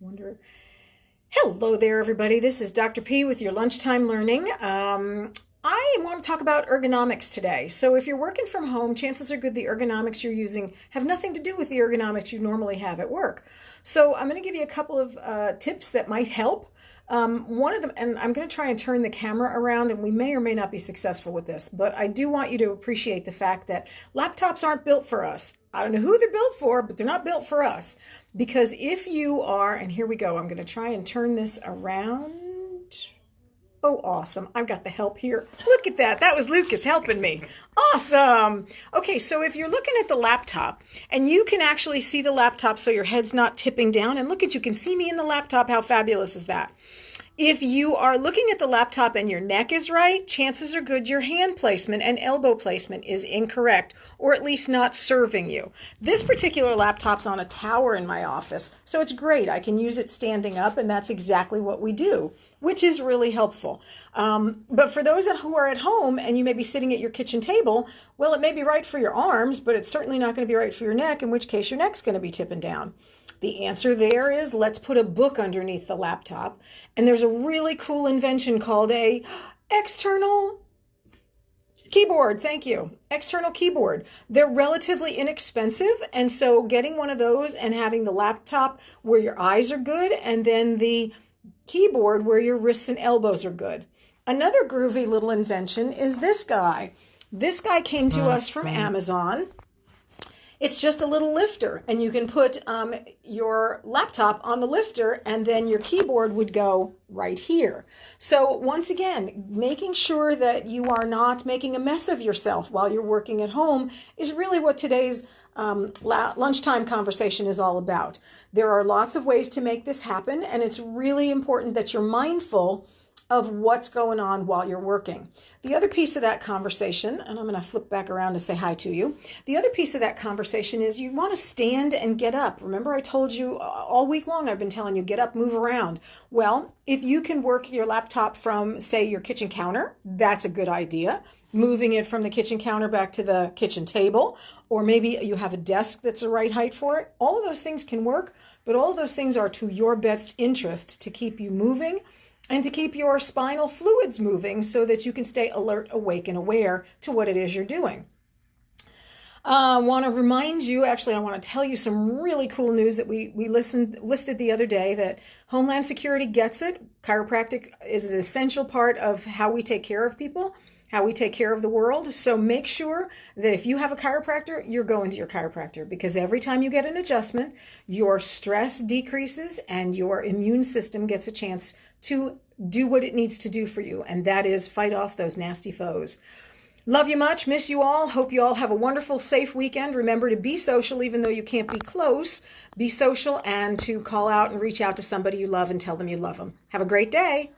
Wonder. Hello there, everybody. This is Dr. P with your lunchtime learning. I want to talk about ergonomics today. So if you're working from home, chances are good the ergonomics you're using have nothing to do with the ergonomics you normally have at work. So I'm going to give you a couple of tips that might help. One of them, and I'm going to try and turn the camera around, and we may or may not be successful with this, but I do want you to appreciate the fact that laptops aren't built for us. I don't know who they're built for, but they're not built for us. Because if you are, and here we go, I'm going to try and turn this around. Oh, awesome. I've got the help here. Look at that. That was Lucas helping me. Awesome. Okay, so if you're looking at the laptop and you can actually see the laptop so your head's not tipping down, and look at you can see me in the laptop. How fabulous is that? If you are looking at the laptop and your neck is right, chances are good your hand placement and elbow placement is incorrect, or at least not serving you. This particular laptop's on a tower in my office, so it's great. I can use it standing up, and that's exactly what we do, which is really helpful. But for those who are at home and you may be sitting at your kitchen table, well, it may be right for your arms, but it's certainly not going to be right for your neck, in which case your neck's going to be tipping down. The answer there is let's put a book underneath the laptop. And there's a really cool invention called a external keyboard. Thank you. External keyboard. They're relatively inexpensive. And so getting one of those and having the laptop where your eyes are good and then the keyboard where your wrists and elbows are good. Another groovy little invention is this guy. This guy came to us from Amazon. It's just a little lifter, and you can put your laptop on the lifter, and then your keyboard would go right here. So once again, making sure that you are not making a mess of yourself while you're working at home is really what today's lunchtime conversation is all about. There are lots of ways to make this happen, and it's really important that you're mindful of what's going on while you're working. The other piece of that conversation, and I'm going to flip back around to say hi to you. The other piece of that conversation is you want to stand and get up. Remember I told you all week long I've been telling you get up, move around. Well, if you can work your laptop from, say, your kitchen counter, that's a good idea. Moving it from the kitchen counter back to the kitchen table, or maybe you have a desk that's the right height for it. All of those things can work, but all of those things are to your best interest to keep you moving and to keep your spinal fluids moving so that you can stay alert, awake, and aware to what it is you're doing. I want to remind you, actually, I want to tell you some really cool news that we listed the other day, that Homeland Security gets it. Chiropractic is an essential part of how we take care of people, how we take care of the world. So make sure that if you have a chiropractor, you're going to your chiropractor, because every time you get an adjustment, your stress decreases and your immune system gets a chance to do what it needs to do for you, and that is fight off those nasty foes. Love you much, miss you all. Hope you all have a wonderful, safe weekend. Remember to be social, even though you can't be close. Be social, and to call out and reach out to somebody you love and tell them you love them. Have a great day.